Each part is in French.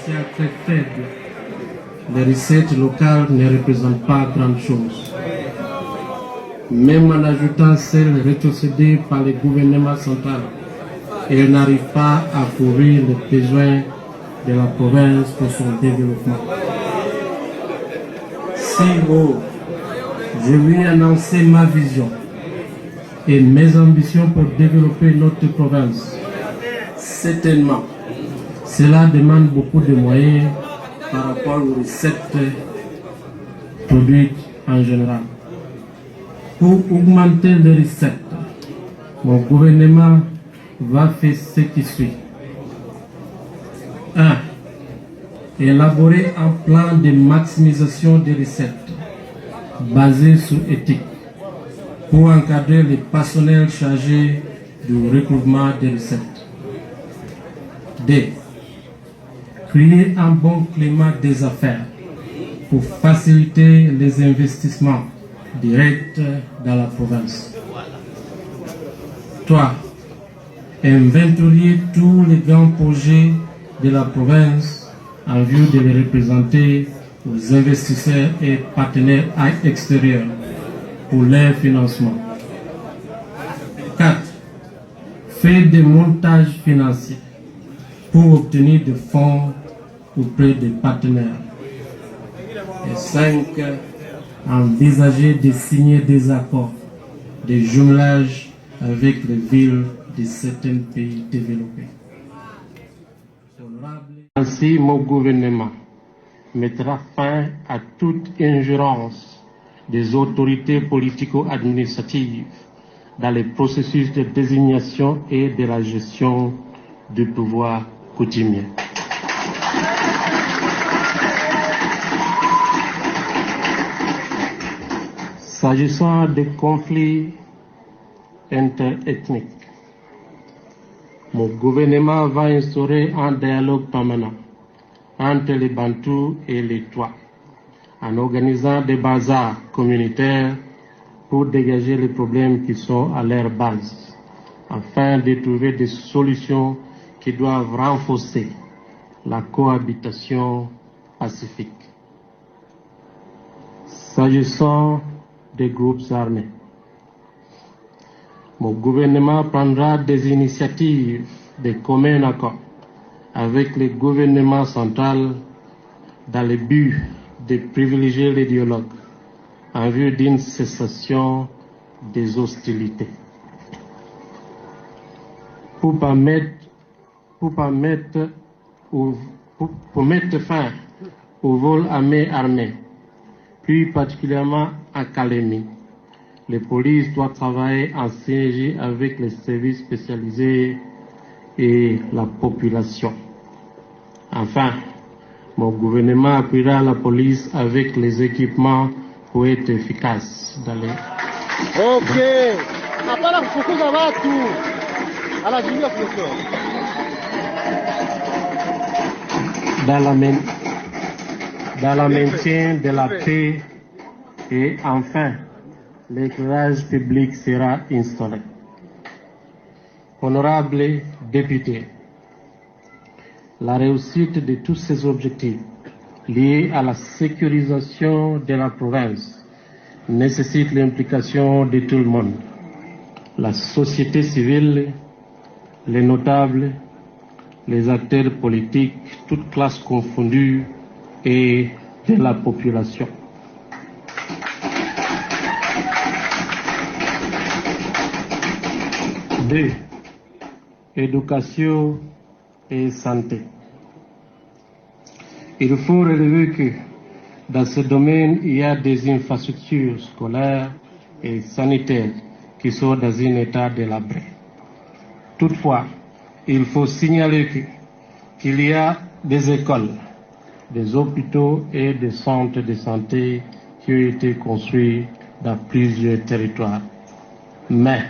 financière très faible, les recettes locales ne représentent pas grand chose. Même en ajoutant celles rétrocédées par le gouvernement central, elles n'arrivent pas à couvrir les besoins de la province pour son développement. Si je lui ai annoncé ma vision et mes ambitions pour développer notre province, certainement, cela demande beaucoup de moyens par rapport aux recettes produites en général. Pour augmenter les recettes, mon gouvernement va faire ce qui suit. 1. Élaborer un plan de maximisation des recettes basé sur éthique pour encadrer les personnels chargés du recouvrement des recettes. 2. Créer un bon climat des affaires pour faciliter les investissements directs dans la province. 3. Inventorier tous les grands projets de la province en vue de les représenter aux investisseurs et partenaires extérieurs pour leur financement. 4. Faire des montages financiers pour obtenir des fonds auprès des partenaires. Et 5. Envisager de signer des accords de jumelage avec les villes de certains pays développés. Ainsi, mon gouvernement mettra fin à toute ingérence des autorités politico-administratives dans les processus de désignation et de la gestion du pouvoir coutumier. S'agissant des conflits interethniques, mon gouvernement va instaurer un dialogue permanent entre les Bantous et les Twa, en organisant des bazars communautaires pour dégager les problèmes qui sont à leur base, afin de trouver des solutions qui doivent renforcer la cohabitation pacifique. S'agissant des groupes armés, mon gouvernement prendra des initiatives de commun accord avec le gouvernement central dans le but de privilégier les dialogues en vue d'une cessation des hostilités. Pour mettre fin au vol à main armée, plus particulièrement à Calémie, les polices doivent travailler en synergie avec les services spécialisés et la population. Enfin, mon gouvernement appuiera la police avec les équipements pour être efficace dans les... dans la maintien de la paix et enfin, l'éclairage public sera instauré. Honorables députés, la réussite de tous ces objectifs liés à la sécurisation de la province nécessite l'implication de tout le monde, la société civile, les notables, les acteurs politiques, toutes classes confondues et de la population. Deux, éducation et santé. Il faut relever que dans ce domaine, il y a des infrastructures scolaires et sanitaires qui sont dans un état délabré. Toutefois, il faut signaler qu'il y a des écoles, des hôpitaux et des centres de santé qui ont été construits dans plusieurs territoires. Mais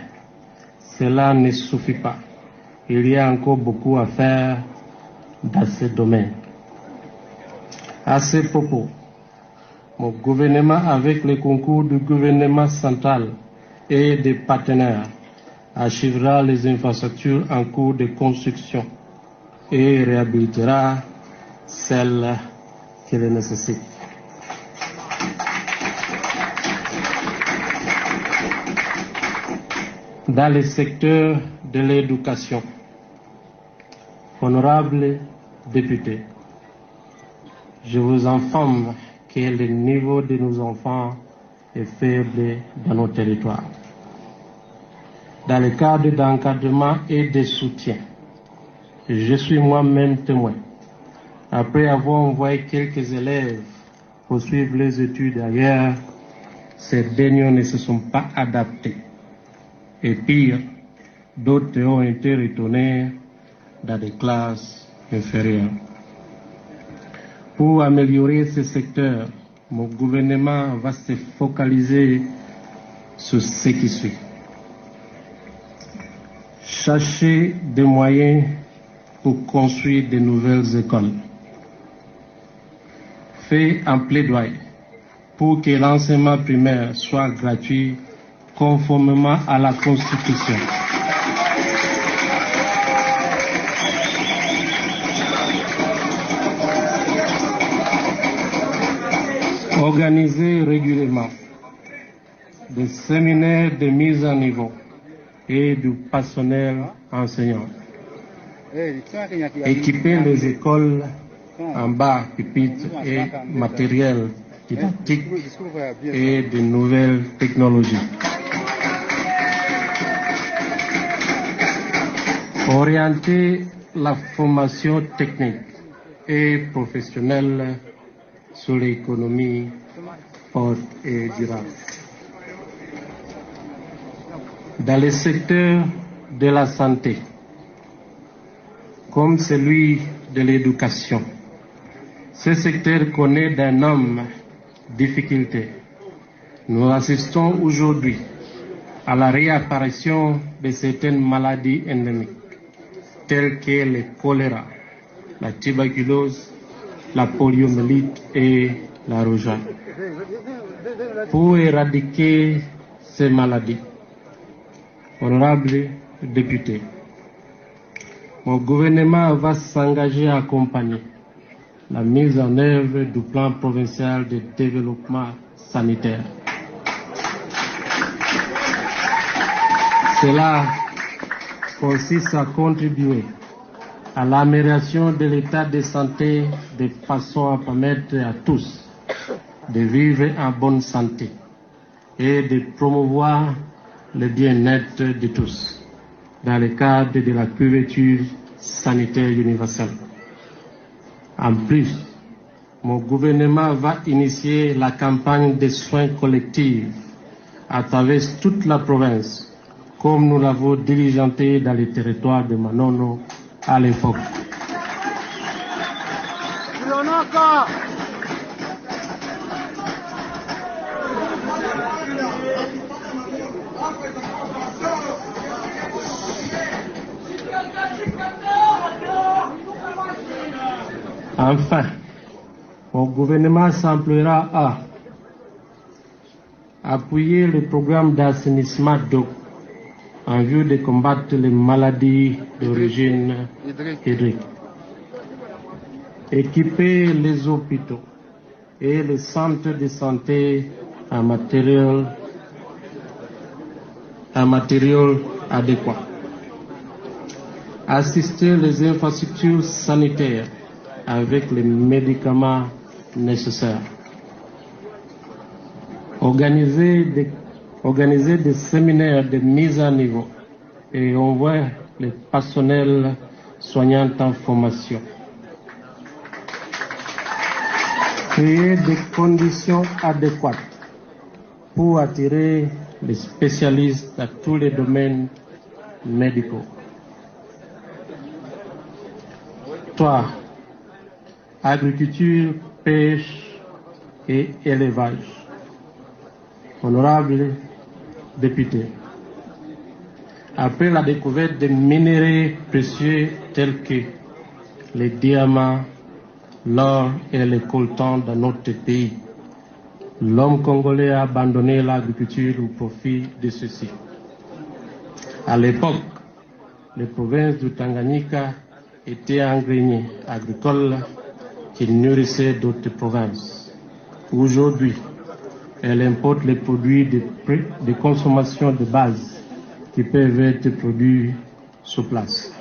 cela ne suffit pas. Il y a encore beaucoup à faire dans ce domaine. À ce propos, mon gouvernement, avec le concours du gouvernement central et des partenaires, achèvera les infrastructures en cours de construction et réhabilitera celles qui les nécessitent. Dans le secteur de l'éducation, honorables députés, je vous informe que le niveau de nos enfants est faible dans nos territoires. Dans le cadre d'encadrement et de soutien, je suis moi-même témoin. Après avoir envoyé quelques élèves poursuivre les études ailleurs, ces derniers ne se sont pas adaptés. Et pire, d'autres ont été retournés dans des classes inférieures. Pour améliorer ce secteur, mon gouvernement va se focaliser sur ce qui suit. Chercher des moyens pour construire de nouvelles écoles. Faire un plaidoyer pour que l'enseignement primaire soit gratuit conformément à la Constitution. Organiser régulièrement des séminaires de mise à niveau et du personnel enseignant. Équiper les écoles en bas pupitres et matériel didactique et de nouvelles technologies. Orienter la formation technique et professionnelle sur l'économie forte et durable. Dans le secteur de la santé, comme celui de l'éducation, ce secteur connaît d'énormes difficultés. Nous assistons aujourd'hui à la réapparition de certaines maladies endémiques, telles que le choléra, la tuberculose, la poliomyélite et la rougeole. Pour éradiquer ces maladies, honorables députés, mon gouvernement va s'engager à accompagner la mise en œuvre du plan provincial de développement sanitaire. Cela consiste à contribuer à l'amélioration de l'état de santé de façon à permettre à tous de vivre en bonne santé et de promouvoir le bien-être de tous dans le cadre de la couverture sanitaire universelle. En plus, mon gouvernement va initier la campagne de soins collectifs à travers toute la province, comme nous l'avons diligenté dans les territoires de Manono à l'époque. Enfin, mon gouvernement s'emploiera à appuyer le programme d'assainissement d'eau en vue de combattre les maladies d'origine hydrique, équiper les hôpitaux et les centres de santé en matériel adéquat, assister les infrastructures sanitaires avec les médicaments nécessaires, organiser des séminaires de mise à niveau et envoyer les personnels soignants en formation, créer des conditions adéquates pour attirer les spécialistes dans tous les domaines médicaux. 3. Agriculture, pêche et élevage. Honorables députés, après la découverte de minéraux précieux tels que les diamants, l'or et les coltans dans notre pays, l'homme congolais a abandonné l'agriculture au profit de ceux-ci. À l'époque, les provinces du Tanganyika étaient en grenier agricole qui nourrissait d'autres provinces. Aujourd'hui, elle importe les produits de consommation de base qui peuvent être produits sur place.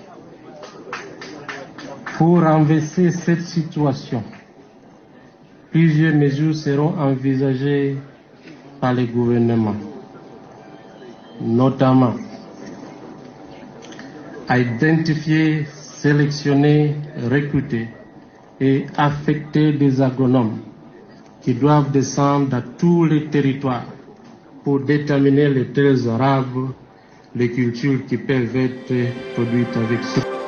Pour renverser cette situation, plusieurs mesures seront envisagées par le gouvernement, notamment identifier, sélectionner, recruter et affecter des agronomes qui doivent descendre dans tous les territoires pour déterminer les terres arables, les cultures qui peuvent être produites avec ce.